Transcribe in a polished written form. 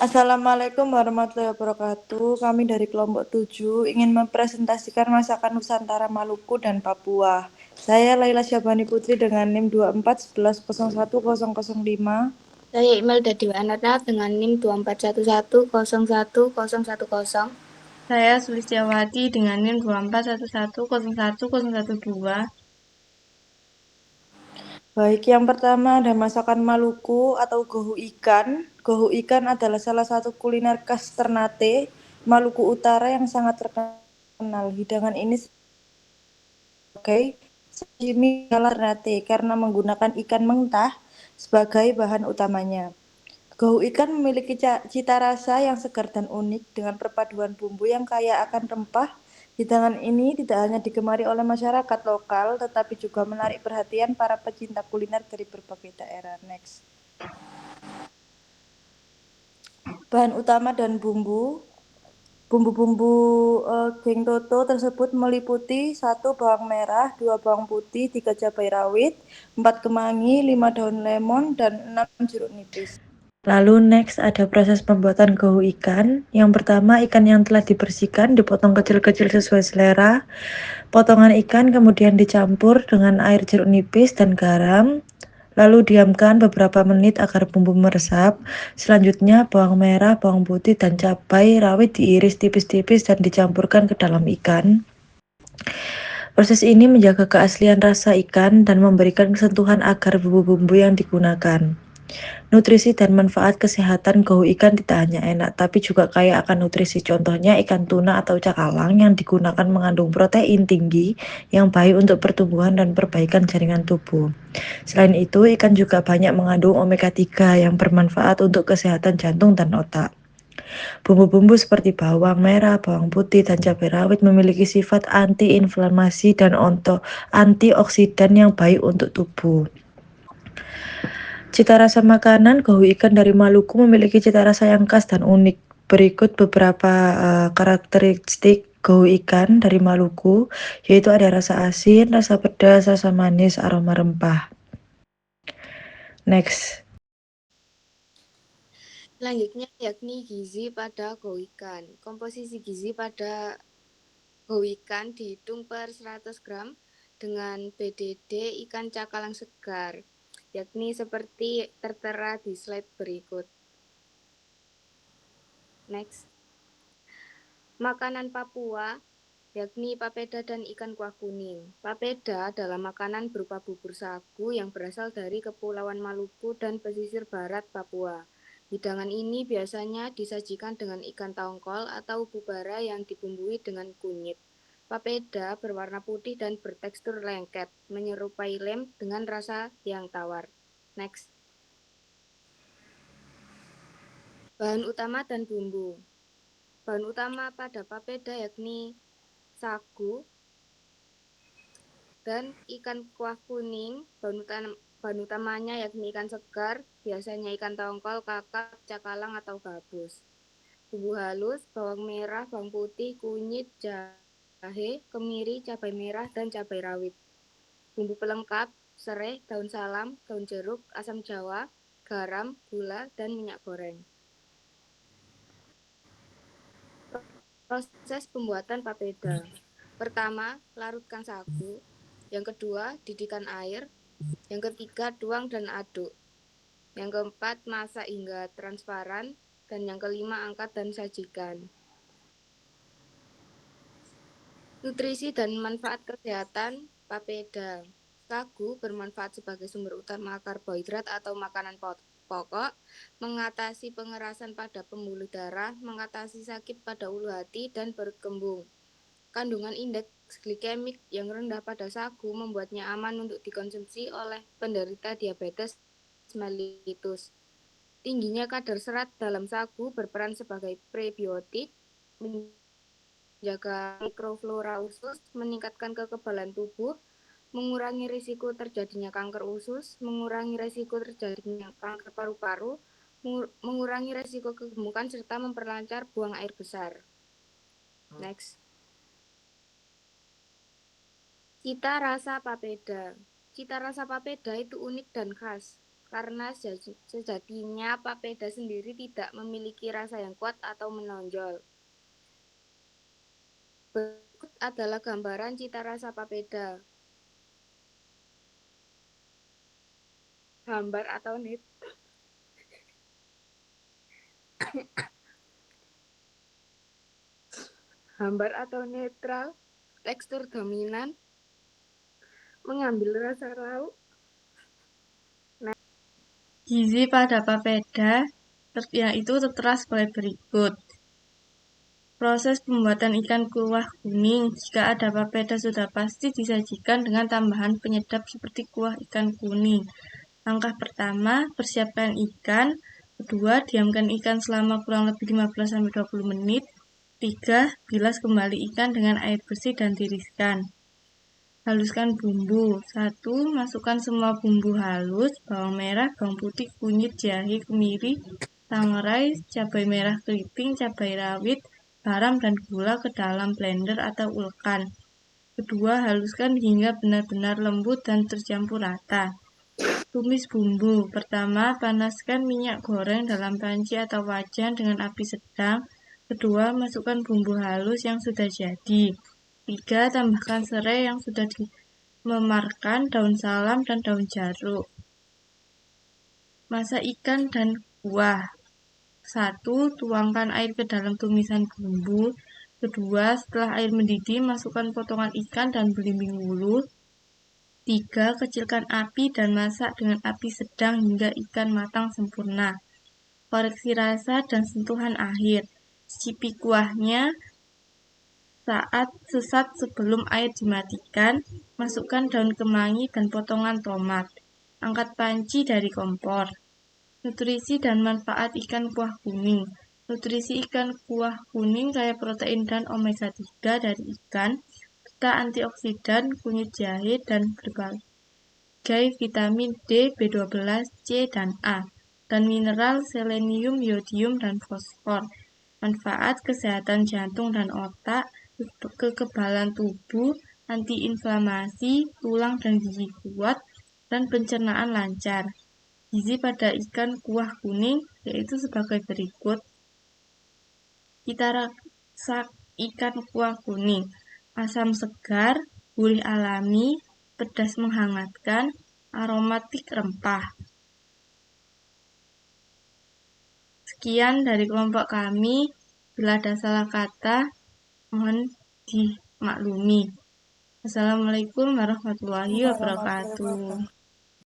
Assalamualaikum warahmatullahi wabarakatuh. Kami dari kelompok 7 ingin mempresentasikan masakan Nusantara Maluku dan Papua. Saya Laila Syabani Putri dengan NIM 2411010005. Saya Imelda Dewanata dengan NIM 2411011010. Saya Sulistiawati dengan NIM 2411011012. Baik, yang pertama ada masakan Maluku atau gohu ikan. Gohu ikan adalah salah satu kuliner khas Ternate, Maluku Utara yang sangat terkenal. Hidangan ini sebagai sashimi ala Ternate karena menggunakan ikan mentah sebagai bahan utamanya. Gohu ikan memiliki cita rasa yang segar dan unik dengan perpaduan bumbu yang kaya akan rempah. Hidangan ini tidak hanya digemari oleh masyarakat lokal, tetapi juga menarik perhatian para pecinta kuliner dari berbagai daerah. Next. Bahan utama dan bumbu. Bumbu-bumbu geng toto tersebut meliputi 1 bawang merah, 2 bawang putih, 3 cabai rawit, 4 kemangi, 5 daun lemon, dan 6 jeruk nipis. Lalu next ada proses pembuatan gohu ikan. Yang pertama, ikan yang telah dibersihkan dipotong kecil-kecil sesuai selera. Potongan ikan kemudian dicampur dengan air jeruk nipis dan garam. Lalu diamkan beberapa menit agar bumbu meresap. Selanjutnya bawang merah, bawang putih, dan cabai rawit diiris tipis-tipis dan dicampurkan ke dalam ikan. Proses ini menjaga keaslian rasa ikan dan memberikan sentuhan agar bumbu-bumbu yang digunakan. Nutrisi dan manfaat kesehatan gohu ikan tidak hanya enak, tapi juga kaya akan nutrisi. Contohnya ikan tuna atau cakalang yang digunakan mengandung protein tinggi yang baik untuk pertumbuhan dan perbaikan jaringan tubuh. Selain itu, ikan juga banyak mengandung omega 3 yang bermanfaat untuk kesehatan jantung dan otak. Bumbu-bumbu seperti bawang merah, bawang putih, dan cabai rawit memiliki sifat anti-inflamasi dan antioksidan yang baik untuk tubuh. Cita rasa makanan gohu ikan dari Maluku memiliki cita rasa yang khas dan unik. Berikut beberapa karakteristik gohu ikan dari Maluku, yaitu ada rasa asin, rasa pedas, rasa manis, aroma rempah. Next. Selanjutnya yakni gizi pada gohu ikan. Komposisi gizi pada gohu ikan dihitung per 100 gram dengan BDD ikan cakalang segar, yakni seperti tertera di slide berikut. Next. Makanan Papua yakni papeda dan ikan kuah kuning. Papeda adalah makanan berupa bubur sagu yang berasal dari Kepulauan Maluku dan pesisir barat Papua. Hidangan ini biasanya disajikan dengan ikan tongkol atau bubara yang dibumbui dengan kunyit. Papeda berwarna putih dan bertekstur lengket, menyerupai lem dengan rasa yang tawar. Next. Bahan utama dan bumbu. Bahan utama pada papeda yakni sagu dan ikan kuah kuning. Bahan utamanya yakni ikan segar, biasanya ikan tongkol, kakap, cakalang, atau gabus. Bumbu halus, bawang merah, bawang putih, kunyit, jahe, kemiri, cabai merah, dan cabai rawit. Bumbu pelengkap, serai, daun salam, daun jeruk, asam jawa, garam, gula, dan minyak goreng. Proses pembuatan papeda. Pertama, larutkan sagu. Yang kedua, didihkan air. Yang ketiga, tuang dan aduk. Yang keempat, masak hingga transparan. Dan yang kelima, angkat dan sajikan. Nutrisi dan manfaat kesehatan papeda. Sagu bermanfaat sebagai sumber utama karbohidrat atau makanan pokok, mengatasi pengerasan pada pembuluh darah, mengatasi sakit pada ulu hati, dan berkembung. Kandungan indeks glikemik yang rendah pada sagu membuatnya aman untuk dikonsumsi oleh penderita diabetes mellitus. Tingginya kadar serat dalam sagu berperan sebagai prebiotik, menjaga mikroflora usus, meningkatkan kekebalan tubuh, mengurangi risiko terjadinya kanker usus, mengurangi risiko terjadinya kanker paru-paru, mengurangi risiko kegemukan, serta memperlancar buang air besar. Next. Cita rasa papeda. Cita rasa papeda itu unik dan khas karena sejatinya papeda sendiri tidak memiliki rasa yang kuat atau menonjol. Berikut adalah gambaran cita rasa papeda. Hambar atau netral, tekstur dominan, mengambil rasa lauk. Gizi pada papeda yaitu tertera sebagai berikut. Proses pembuatan ikan kuah kuning. Jika ada papeda sudah pasti disajikan dengan tambahan penyedap seperti kuah ikan kuning. Langkah pertama, persiapkan ikan. Kedua, diamkan ikan selama kurang lebih 15-20 menit. 3. Bilas kembali ikan dengan air bersih dan tiriskan. Haluskan bumbu. 1. Masukkan semua bumbu halus, bawang merah, bawang putih, kunyit, jahe, kemiri, sangrai, cabai merah keriting, cabai rawit, garam, dan gula ke dalam blender atau ulekan. Kedua, haluskan hingga benar-benar lembut dan tercampur rata. Tumis bumbu. Pertama, panaskan minyak goreng dalam panci atau wajan dengan api sedang. Kedua, masukkan bumbu halus yang sudah jadi. 3. Tambahkan serai yang sudah dimemarkan, daun salam, dan daun jeruk. Masak ikan dan kuah. 1. Tuangkan air ke dalam tumisan bumbu. Kedua, setelah air mendidih, masukkan potongan ikan dan belimbing wulu. 3. Kecilkan api dan masak dengan api sedang hingga ikan matang sempurna. Koreksi rasa dan sentuhan akhir. Cicipi kuahnya saat sesat sebelum air dimatikan. Masukkan daun kemangi dan potongan tomat. Angkat panci dari kompor. Nutrisi dan manfaat ikan kuah kuning. Nutrisi ikan kuah kuning kaya protein dan omega 3 dari ikan, serta antioksidan, kunyit jahe, dan berbagai vitamin D, B12, C, dan A, dan mineral selenium, yodium, dan fosfor. Manfaat kesehatan jantung dan otak, kekebalan tubuh, antiinflamasi, tulang dan gigi kuat, dan pencernaan lancar. Gizi pada ikan kuah kuning yaitu sebagai berikut. Cita rasa ikan kuah kuning: asam segar, gurih alami, pedas menghangatkan, aromatik rempah. Sekian dari kelompok kami. Bila ada salah kata, mohon dimaklumi. Wassalamualaikum warahmatullahi wabarakatuh.